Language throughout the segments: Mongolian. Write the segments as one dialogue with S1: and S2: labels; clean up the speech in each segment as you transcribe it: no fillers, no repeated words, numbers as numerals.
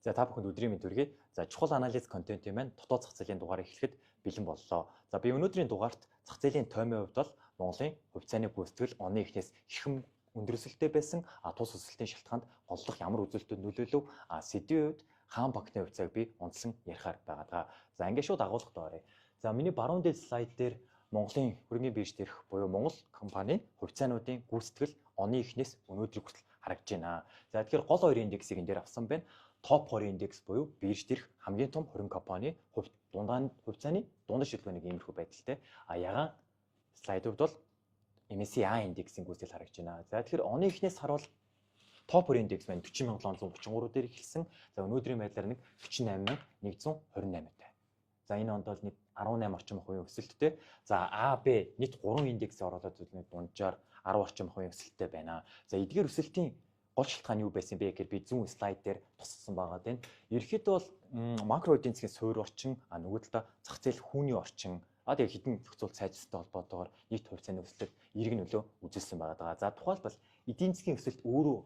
S1: За та бүхэнд өдрийн мэнд хүргэе. За чухал анализ контентын маань дотоод зах зээлийн дугаарыг эхлэхэд бэлэн боллоо. За би өнөөдрийн дугаарт зах зээлийн тоймын хувьд бол Монголын хувьцааны гүйцэтгэл оны эхнээс ихэнх өндөр өсөлттэй байсан тус өсөлтийн шалтгаанд голлох ямар үзүүлэлтүүд нөлөөлөв сэдвийн хувьд хаан банкны хувьцааг би онцлон ярихаар байгаа. За ингээд шууд агуулгад оръё. За миний баруун дээд слайд дээр Монголын хөрөнгөний бирж дээрх буюу Монгол компани хувьцаануудын гүйцэтгэл оны эхнээс өнөөдрийг хүртэл харагдж байна. За тэгэхээр гол хоёр индексийг энэ дээр авсан байна. Топ 20 индекс буюу бирж дээрх хамгийн том хөрөнгө компани хувьцааны дундаж шилжүүлэх иймэрхүү байдалтай. Ягаан слайдууд бол MSCI индексийн гүйцэтгэл харагдж байна. За тэгэхээр оны эхнээс харуул топ 20 индекс маань 40733 дээр эхэлсэн. За өнөөдрийн байдлаар нэг 48128 тай. За энэ онд бол нэг 18 орчим хувийн өсөлттэй. За А, Б нийт 3 индексийн оролцоод зүйлний дунджаар 10 орчим хувийн өсөлттэй байна. За эдгээр өсөлтийн гол шалтгаан юу байсан бэ гэхээр би зүүн слайд дээр тусгасан байгаа тийм. Ерөнхийдөө бол макро эдийн засгийн суурь орчин нөгөө талаа зах зээл хүүний орчин тэгээ хідэн зохицуулт сайжруулалттай холбоотойгоор нийт хувьцааны өсөлтөд эерэг нөлөө үзүүлсэн байгаа. За тухайлбал эдийн засгийн өсөлт өөрөө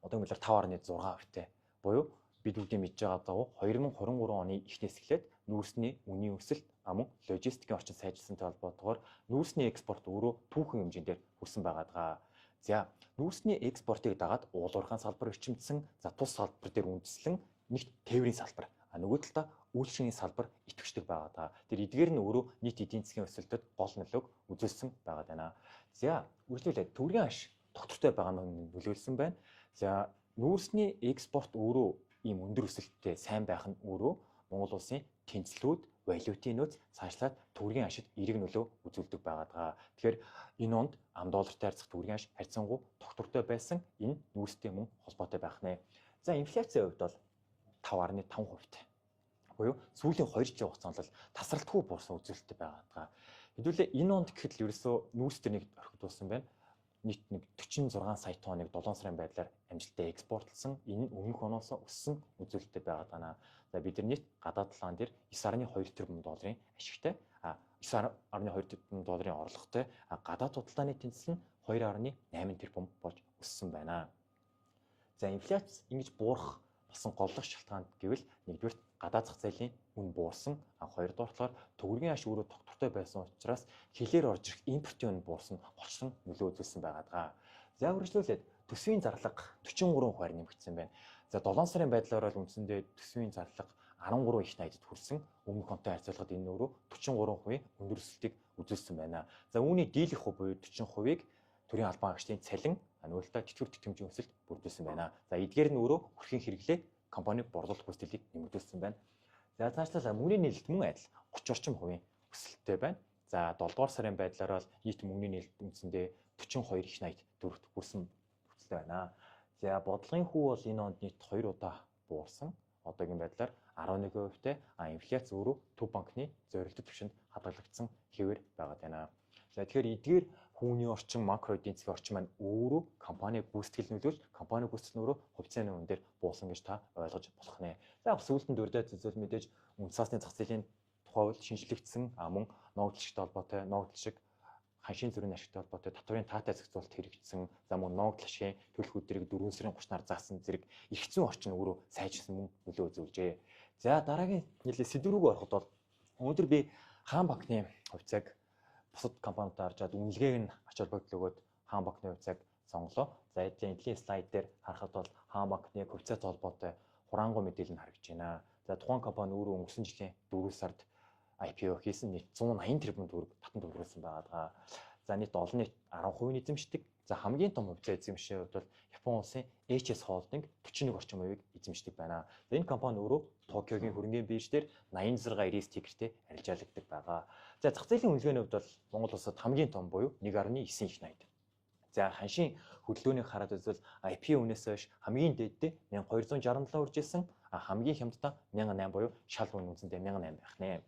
S1: одоо юм хэлээр 5.6%-тэй буюу бид бүгдийн мэдж байгаа дагуу 2023 оны эхнээс эхлээд нүүрсний үнийн өсөлт мөн логистикийн орчин сайжруулсантай холбоотойгоор нүүрсний экспорт өөрөө түүхэн хэмжээндээр хүрсэн байгаа. За нүүрсний экспортыг дагаад уулуурхайн салбар эрчимдсэн тус салбар дээр үндэслэн нэгт тээврийн салбар нөгөө талдаа үйлчлэгийн салбар идэвхждэг байгаа. Тэр эдгээр нь өөрөө нийт эдийн засгийн өсөлтөд гол нөлөөг үзүүлсэн байгаа даа. За үргэлжлүүлээд төгрөгийн аш тогтвортой байгаа нь нөлөөлсөн байна. За нүүрсний экспорт өөрөө ийм өндөр өсөлттэй сайн байх нь өөрөө Монгол улсын тэнцлүүд валютын нөөц цаашлаад төгрөгийн ашид эерэг нөлөө үзүүлдэг байгаа. Тэгэхээр энэ онд ам доллартай харьцах төгрөгийн аш харьцангуй тогтвортой байсан энэ нүүрстэй мөн холбоотой байх нэ. За инфляцийн хувьд бол 5.5%-тай. Буюу сүүлийн 2 жилийн хугацаанд бол тасралтгүй буурсан үзүүлэлттэй байгаа. Хэдүүлээ энэ онд гэхэд л ерөөсөө нүүрс төр нэг орхигдуулсан байна. Нийт нэг 46 сая тонныг 7 сарын байдлаар амжилттай экспортлсон. Энэ өмнөх оноос өссөн үзүүлэлттэй байгаа. За бид нар нийт гадаад талаан дээр 9.2 тэрбум долларын ашигтай 9.2 тэрбум долларын орлоготой гадаад худалдааны тэнцэл нь 2.8 тэрбум болж өссөн байна. За инфляц ингэж буурах болсон голлох шалтгаан гэвэл нэгдүгээр гадаад зах зээлийн үн буурсан, хоёрдугаар талаар төгрөгийн аш өөрөө тогтвортой байсан учраас хилээр орж ирэх импортын үн буурсан голчлон нөлөө үзүүлсэн байгаа. За үргэлжлүүлээд төсвийн зарлага 43% нэмэгдсэн байна. За 7 сарын байдлаар бол үндсэндээ төсвийн зарлага 13 их 80-д хүрсэн. Өмнөх онтой харьцуулахад энэ өөрөө 43% өндөр өсөлтийг үзүүлсэн байна. За үүний дийлэх хувь буюу 40%-ийг төрийн албан агчдын цалин нөгөө талаа тэтгэвэр тэтгэмжийн өсөлт бүрдүүлсэн байна. За эдгээр нь өөрөө хүрхийн хэрэглээ компани борлуулалт гүйцэтгэлийг нэмэгдүүлсэн байна. За цаашлаа мөнгөний нээлт мөн адил 30 орчим хувийн өсөлттэй байна. За 7 дугаар сарын байдлаар бол нийт мөнгөний нээлт үндсэндээ 42 их 84-т хүрсэн нөхцөлтэй байна. За бодлогын хүү бол энэ онд нийт 2 удаа буурсан. Одоогийн байдлаар 11%-тэй инфляц өөрөө төв банкны зорилттой түвшинд хадгалагдсан хэвээр байгаа байна. За тэгэхээр эдгээр хүүний орчин макро эдийн засгийн орчин маань өөрөө компани гүйцэтгэл нөлөөлж компани гүйцэтгэл өөрөө хувьцааны үн дээр буусан гэж та ойлгож болох нэ. За сүүлдэн дурдаад зөвлөл мэдээж үндэс цасны зах зээлийн тухай бол шинжлэгдсэн мөн ногдлогчтой холбоотой ногдол шиг ханшийн зүрийн ашигтай холбоотой татврын таатай зохицуулалт хэрэгжсэн. За мөн ногдол ашигын төлөх өдрийг 4 сарын 30-наар заасан зэрэг их зүйн орчин өөрөө сайжирсан мөн нөлөө үзүүлжээ. За дараагийн нийлээ сэдв рүү ороход бол өнөөдөр би хаан банкны хувьцааг бусад компаниудаар харжаад үнэлгээг нь ач холбогдол өгөөд хаан банкны хувьцааг сонголоо. За эдгээр слайд дээр харахад бол хаан банкны хувьцаатай холбоотой хураангуй мэдээлэл нь харагдж байна. За тухайн компани өөрөө өнгөрсөн жилийн 4 сард IPO хийсэн нийт 180 тэрбум төгрөг татан төвлөрүүлсэн байгаа. За нийт олон нийт 10% эзэмшдэг. За хамгийн том хувьцаа эзэмшийн хувьд бол Япон улсын HS Holding 41 орчим хувийг эзэмшдэг байна. За энэ компани өөрөө Токиогийн хөрөнгөний биржээр 86 тикертэй арилжаалагддаг байгаа. За зах зээлийн үнэлгээний хувьд бол Монгол улсад хамгийн том буюу 1.9 их 80. За ханшийн хөдөлгөөнийг хараад үзвэл IPO үнээс хойш хамгийн дээддээ 1267 хүрж ирсэн, хамгийн хямдтай 1008 буюу шал үнэ үнэндээ 1008 байх нэ.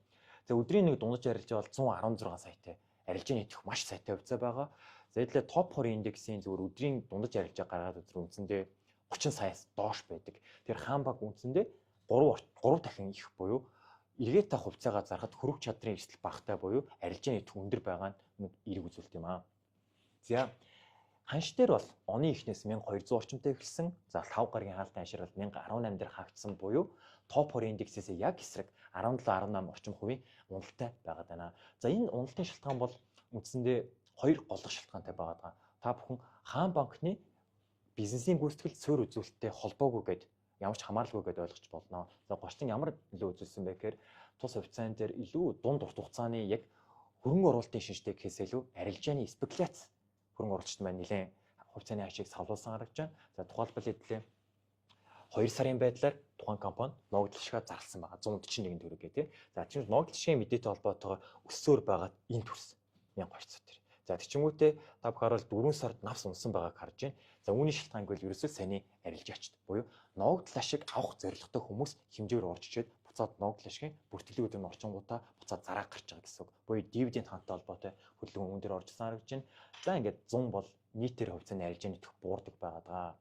S1: За өдрийн нэг дундаж арилжаа бол 116 саятай. Арилжааны идэх маш сайтай хувьцаа байгаа. За эдлээ топ 20 индексийн зөвхөн өдрийн дундаж арилжаа гаргаад үзэр үндсэндээ 30 саяас доош байдаг. Тэр хаан банк үндсэндээ 3 дахин их буюу эргээд та хувьцаагаа зарахад хөрөг чадрын эрсдэл багтай буюу арилжааны идэх өндөр байгаа нь эерэг үзүүлэлт юм аа. За Ханш дээр бол оны эхнээс 1200 орчимтэй эхэлсэн. За 5 гарагийн хаалтын анширал 1018 дээр хаагдсан буюу топ 20 индексээс яг эсрэг 17-18 орчим хувийн уналттай байгаад байна. За энэ уналтын шалтгаан бол үндсэндээ хоёр голлох шалтгаантай байгаад байгаа. Та бүхэн хаан банкны бизнесийн гүйцэтгэл суурь үзүүлэлттэй холбоогүй гэд ямар ч хамааралгүй гэд ойлгож болно. За гочтон ямар илүү үзүүлсэн бэ гэхээр тус хувьцаан дээр илүү дунд урт хугацааны яг хөрөнгө оруулалтын шинжтэй гэхээс илүү арилжааны спекуляц хөрөнгө оруулагчид маань нэлээд хувьцааны хашийг савлуулсан харагдаж байна. За тухайлбал хэдлээ 2 сарын байдлаар тухайн компани ногдол шигээ зарласан байгаа 141 төгрөг гэх тийм. За тийм ногдол шигийн мэдээтэй холбоотойгоор өссөөр байгаад энэ төрс 1200 төгрөг. За тийчингүүтээ та бүхэн харуул 4 сард навс унсан байгааг харж байна. За үүний шалтгаан гэвэл ерөөсөө саний арилжаачд буюу ногдол ашиг авах зорилготой хүмүүс хэмжээгээр орж ичээд буцаад ногдол ашигын бүртгэлийн өдрийн орчингуудаа буцаад зараа гарч байгаа гэсэн үг. Буюу дивиденд хаантай холбоотой хөдөлгөөн үүн дээр оржсан харагдаж байна. За ингээд 100 бол нийтээр хувьцааны арилжааны төх буурдаг байгаа.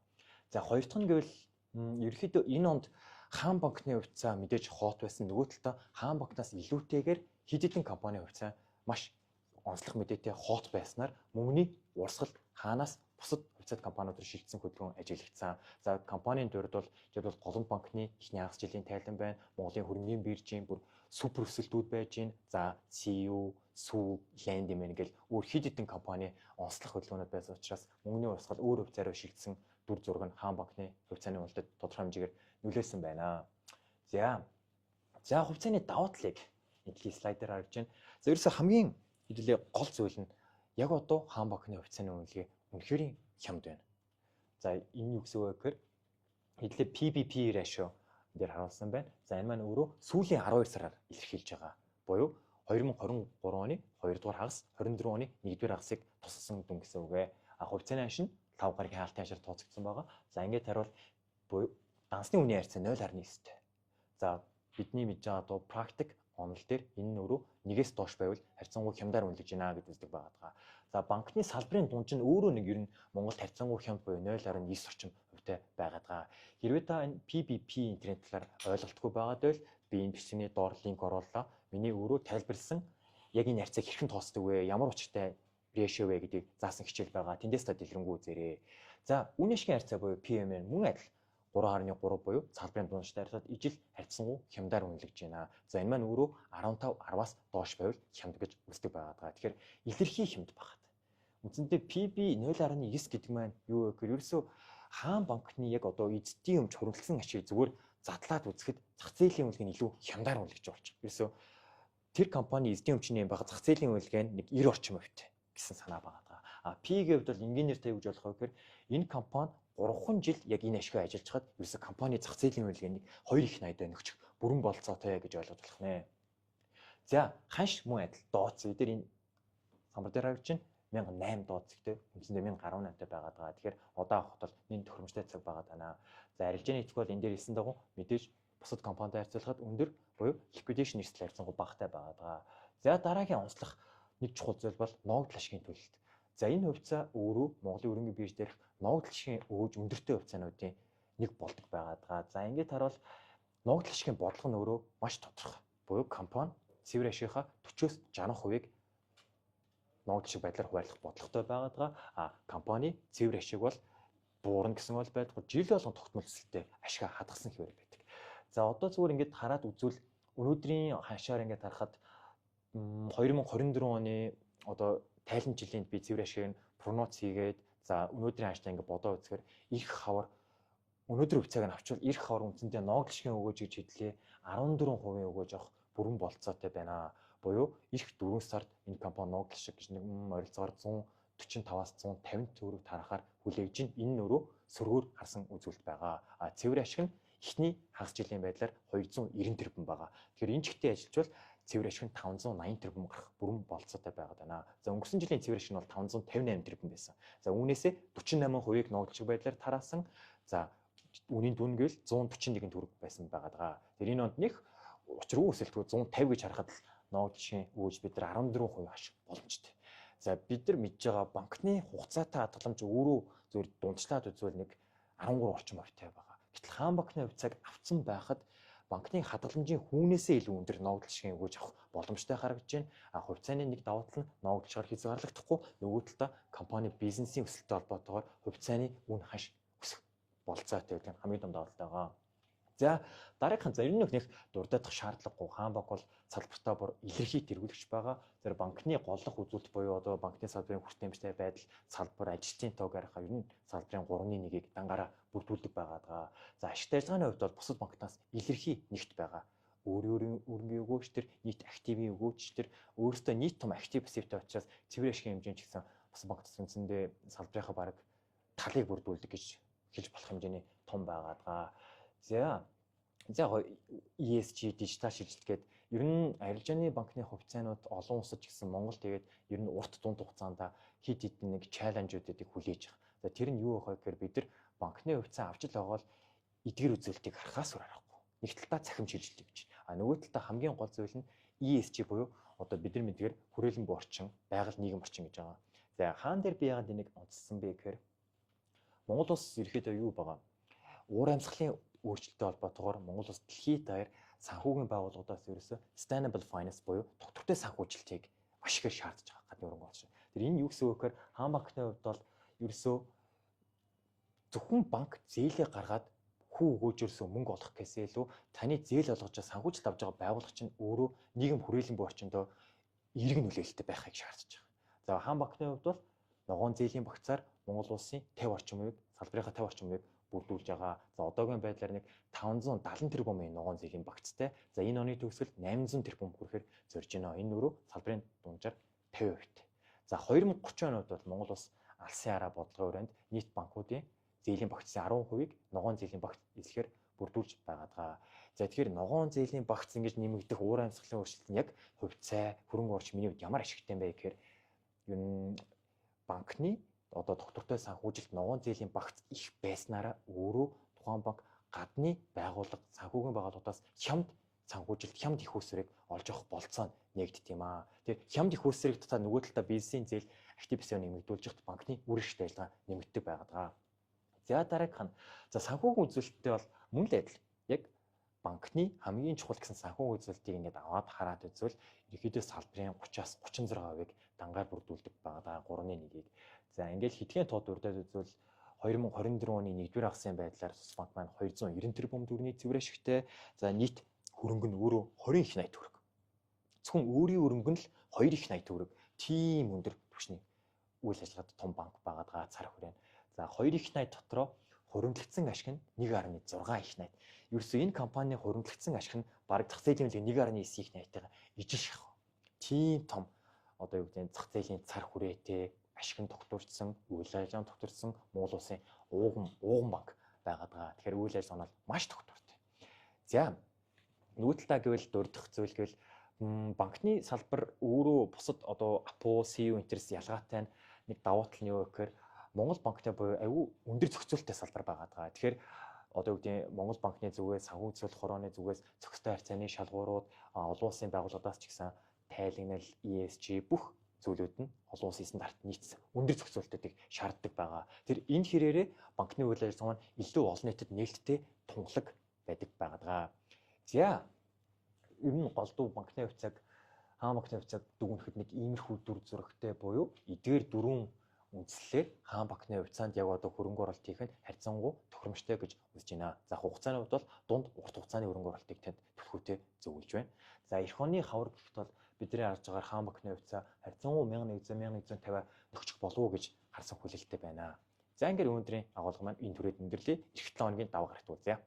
S1: За хоёр дахь нь гэвэл ерөнхийдөө энэ онд хаан банкны хувьцаа мэдээж хоот байсан. Нөгөө талдаа хаан банкнаас илүүтэйгээр хэд хэдэн компани хувьцаа маш онцлог мэдээтэй хоот байснаар мөнгөний урсгал хаанаас бусад хувьцаат компаниуд руу шилжсэн хөдөлгөөн ажиглагдсан. За компанийн дурд бол жишээлбэл Голомт банкны ихний хагас жилийн тайлан байна. Монголын хөрөнгөний биржийн бүр супер өсөлтүүд байж байна. За CU, SU, Lendman гэл өөр хэд хэдэн компани онцлог хөдөлгөөнүүд байсан учраас мөнгөний урсгал өөр хувьцаараа шилжсэн дүр зураг нь хаан банкны хувьцааны уналтад тодорхой хэмжээгээр нөлөөлсөн байна. За хувьцааны давуу талыг эдгээр слайдаар харж байна. За ерөөсө хамгийн хэдүүлээ гол зүйл нь яг одоо хаан банкны хувьцааны үнэлгээ үнэхээр хямд байна. За энэ юу гэсэн үг вэ гэхээр хэдүүлээ PBP ratio дээр харуулсан байна. За энэ маань өөрөө сүүлийн 12 сараар илэрхийлж байгаа. Буюу 2023 оны 2 дугаар хагас, 24 оны 1 дугаар хагасыг тусалсан дүн гэсэн үг ээ. Хувьцааны анш нь 5 гарагийн хаалтын аншаар тооцогдсон байгаа. За ингээд харуул буюу дансны үнийн харьцаа 0.9-тэй. За бидний мэдж байгаа доо практик онол дээр энэ нь өөрөө нэгээс доош байвал харьцангуй хямдаар үнэлж байна гэж үздэг байгаа. За банкны салбарын дунд нь өөрөө нэг ер нь Монголд харьцангуй хямд буюу 0.9 орчим хувьтай байгаа. Хэрвээ та энэ PBP интернет талаар ойлголтгүй байгаад байвал би энэ бичсэний доор линк орууллаа. Миний өөрөө тайлбарлсан яг энэ харьцааг хэрхэн тооцдог вэ? Ямар учиртай ratio вэ гэдгийг заасан хичээл байгаа. Тэндээс та дэлгэрэнгүй үзээрэй. За үнэ ашигын харьцаа буюу PMR мөн адил 3.3 буюу салбарын дундчтай харьцаад ижил харьцангуй хямдаар үнэлж байна. За энэ маань өөрөө 15 10-аас доош байвал хямд гэж үздэг байгаа. Тэгэхээр илэрхий хямд багт. Үндсэндээ PB 0.9 гэдэг маань юу вэ гэхээр ерөөсөө хаан банкны яг одоо эзэдийн өмч хөрөнгөлсөн ашиг зүгээр задлаад үзэхэд зах зээлийн үнэлгээ нь илүү хямдаар үнэлж болж байгаа. Ерөөсөө тэр компани эзэдийн өмчний бага зах зээлийн үнэлгээ нь нэг 90 орчим хувьтай гэсэн санаа байгаа. P-ийн хувьд бол энгийнээр та юу гэж болох вэ гэхээр энэ компани 3 жил яг энэ ашигыг ажиллаж хаад ерөөсө компани зах зээлийн үнэлгээний 2 их найдаа нөхчих бүрэн болцоотой гэж ойлгож болох нэ. За ханш мөн адил дооц дээр энэ самбар дээр харж байна 1008 дооцтой үндсэндээ 1018 та байгаад байгаа. Тэгэхээр одоо авахд бол энэ төхөөрөмжтэй цаг байгаад байна. За арилжааны эцэг бол энэ дээр хэлсэн дагуу мэдээж бусад компанитай харьцуулахад өндөр буюу liquidation эрсдэл харьцангуй багатай байгаад байгаа. За дараагийн онцлог нэг чухал зүйл бол ногдол ашигын төлөлт. За энэ хувьцаа өөрөө Монголын өрөнгө бирж дээрх ногдол ашигын өөж өндөртэй хувьцаануудын нэг болдог байгаа. За ингээд харуул ногдол ашигын бодлого нь өөрөө маш тодорхой. Буюу компани цэвэр ашигынхаа 40-оос 60% ногдол ашиг байдлаар хуваарлах бодлоготой байгаа. Компани цэвэр ашиг бол буурна гэсэн бол байдаг. Жил болгон тогтмол төсөлтөй ашиг хадгалсан хэвээр байдаг. За одоо зүгээр ингээд хараад үзвэл өнөөдрийн ханшаар ингээд харахад 2024 оны одоо тайлан жилинд би цэвэр ашигын прогноз хийгээд за өнөөдрийн ханштай ингээд бодоо үзэхээр их хавар өнөөдөр хувьцааг нь авчвал их хавар үндсэндээ ногдол ашигын өгөөж гэж хэдлээ 14% өгөөж авах бүрэн болцоотой байна. Буюу их 4 сард энэ компани ногдол ашиг гэж нэг ойролцоогоор 145-аас 150 төгрөг тарахаар хүлээгж байна. Энэ нь өөрөө сөргөөр харсан үзүүлэлт байгаа. Цэвэр ашиг нь эхний хагас жилийн байдлаар 290 тэрбум байгаа. Тэгэхээр энэ чигтээ ажиллаж цэвэр ашиг нь 580 тэрбум гарах бүрэн болцоотой байгаад байна. За өнгөрсөн жилийн цэвэр ашиг нь бол 558 тэрбум байсан. За үүнээсээ 48% ногдол ашиг байдлаар тараасан. За үнийн дүн гээл 141 төгрөг байсан байгаа. Тэр энэ онд нэг учиргүй өсөлтөө 150 гэж харахад л ногдол ашигын өгөөж бид нар 14% ашиг боломжтой. За бид нар мэдж байгаа банкны хугацаатай хадгаламж өөрөө зөвхөн дундчлаад үзвэл нэг 13 орчим хувьтай байгаа. Гэтэл хаан банкны хувьцааг авсан байхад банкны хадгаламжийн хүүнээсээ илүү өндөр ногдол шиг өгөөж авах боломжтой харагдаж байна. Хувьцааны нэг давуу тал нь ногдлшоор хязгаарлагдахгүй, нөгөө талдаа компани бизнесийн өсөлттэй холбоотойгоор хувьцааны үн хаш өсөх болцоотой гэдэг нь хамгийн том давуу тал байгаа. За дараагийнхан за ер нь нэг дурддах шаардлагагүй Хаанбанк бол салбартаа бүр илэрхий тэргүүлэгч байгаа. Тэр банкны голлох үзүүлэлт буюу одоо банкны салбарын хүртээмжтэй байдал, салбар ажилтны тоог арихаа ер нь салбарын 3-1-ийг дангаараа бүрдүүлдэг байгаа. За ашигтай ажиллагааны хувьд бол бусад банкнаас илэрхий нэгт байгаа. Өөрийн өгөөч төр нийт активын өгөөч төр өөрөөсөө нийт том актив пассивтай учраас цэвэр ашигын хэмжээнд ч гэсэн бусад банкнаас үндсэндээ салбарынхаа бараг талыг бүрдүүлдэг гэж хэлж болох хэмжээний том байгаа. За ESG дижитал шилжилт гээд ер нь арилжааны банкны хувьцаанууд олон улсад ч гэсэн Монгол тэгээд ер нь урт дунд хугацаанд хид хидэн нэг чаленжуудыг хүлээж байгаа. За тэр нь юу вэ гэхээр бид нар банкны хувьцаа авч л байгаа л эдгэр үзүүлэлтийг харахаас өөр аргагүй. Нэг талдаа цахим шилжилт гэж. Нөгөө талдаа хамгийн гол зүйл нь ESG буюу одоо бид нар мэдгээр хүрээлэн буй орчин, байгаль нийгэм орчин гэж байгаа. За хаан дээр би яагаад энийг онцлсан бэ гэхээр Монгол улс ерөөхдөө юу байгаа? Уур амьсгалын өөрчлөлттэй холбоотойгоор Монгол улс дэлхийд даяар санхүүгийн байгууллагуудаас ерөөсөө sustainable finance буюу тогтвортой санхүүжилтийг маш ихээр шаардж байгаа гадны хөрөнгө оруулагч. Тэр энэ юу гэсэн үг гэхээр хаан банкны хувьд бол ерөөсөө зөвхөн банк зээлээ гаргаад хүү өгөөжөөсөө мөнгө олох гэсээ илүү таны зээл олгож санхүүжилт авж байгаа байгууллага чинь өөрөө нийгэм хүрээлэн буй орчиндөө эерэг нөлөөлөлтөй байхыг шаардж байгаа. За хаан банкны хувьд бол ногоон зээлийн багцаар Монгол улсын 50 орчим хувийг салбарынхаа 50 орчим хувийг бүрдүүлж байгаа. За одоогийн байдлаар нэг 570 тэрбумын ногоон зээлийн багцтай. За энэ оны төгсгөл 800 тэрбум хүрэхээр зорж байна. Энэ нөрөө салбарын дунджаар 50%. За 2030 онд бол Монгол улс алсын араа бодлогын хүрээнд нийт банкуудын зээлийн багцын 10%-ийг ногоон зээлийн багц эзлэхээр бүрдүүлж байгаа. За тэгэхээр ногоон зээлийн багц ингэж нэмэгдэх уур амьсгалын өөрчлөлт нь яг хувьцаа, хөрөнгө оруулагч миний хувьд ямар ашигтай юм бэ гэхээр ер нь банкны одоо доктортой санхүүжилт ногоон зээлийн багц их байснараа өөрөө тухайн банк гадны байгууллага санхүүгийн байгууллагаас хямд санхүүжилт хямд их усрыг олж авах болцоо нэгддэг юм аа. Тэгэхээр хямд их усрыг татаа нөгөө талдаа бизнесийн зээл актив пассив нэмэгдүүлж ихт банкны үр ашигтай ажиллагаа нэмэгддэг байгаа. За дараагийнх нь за санхүүгийн үзүүлэлттэй бол мөн л адил. Яг банкны хамгийн чухал гэсэн санхүүгийн үзүүлэлтийг ингээд аваад хараад үзвэл ерөнхийдөө салбарын 30-аас 36%-ийг дангаар бүрдүүлдэг байгаа 3-1-ийг. За ингээд хэдхэн тод урдаад үзвэл 2024 оны 1-р хагасны байдлаар Сусбанк маань 290 тэрбум төгрөгийн цэвэр ашигтай. За нийт хөрөнгө нь өөрөө 20 их 80 төгрөг. Зөвхөн өөрийн хөрөнгө нь л 2 их 80 төгрөг. Тийм өндөр түвшний үйл ажиллагаатай том банк байгаа цар хүрээ. За 2 их 80 дотроо хуримтлагдсан ашиг нь 1.6 их 80. Ерөөсөө энэ компанийн хуримтлагдсан ашиг нь бараг зах зээлийн 1.9 их 80-тайгаа ижил шахав. Тийм том одоо юу гэдэг зах зээлийн цар хүрээтэй ашиг нь тогтворцсон, үйл ажиллагаа нь тогтворцсон Монгол улсын ууган банк байгаа. Тэгэхээр үйл ажиллагаа нь маш тогтвортой. За нөгөө талаа гэвэл дурдах зүйл гэвэл банкны салбар өөрөө бусад одоо АПУ, СУ интерес ялгаатай нэг давуу тал нь юу гэхээр Монгол банктай буюу аюу өндөр зохицуулттай салбар байгаа. Тэгэхээр одоо юу гэдэг Монгол банкны зүгээс санхүү зөвлөх хорооны зүгээс зохистой харьцааны шалгуурууд олон улсын байгууллагаас ч гэсэн тайлагнал, ESG бүх зүйлүүд нь олон улсын стандарт нийцсэн өндөр зохицуултуудыг шаарддаг байгаа. Тэр энэ хэрээрээ банкны үйл ажиллагаа нь илүү олон нийтэд нээлттэй тунгалаг байдаг байгаа. За ер нь голдуу банкны хувьцааг хаан банкны хувьцааг дүгнэхэд нэг иймэрхүү дүр зурагтай буюу эдгээр дөрвөн үндслэлээр хаан банкны хувьцаанд яг одоо хөрөнгө оруулалтыг нь харьцангуй тохиромжтой гэж үзэж байна. За хугацааны хувьд бол дунд урт хугацааны хөрөнгө оруулалтыг танд төлхөөтэй зөвлөж байна. За эх оны хавар гэхэд бол бидний харж байгаа хаан банкны хувьцаа харьцангуй 1100-1150 нөхчих болов уу гэж харсан хүлээлттэй байна. За ингээд өнөөдрийн агуулга маань энэ түрээд өндөрлөе. Эх 7 хоногийн даваа гарагт үзье.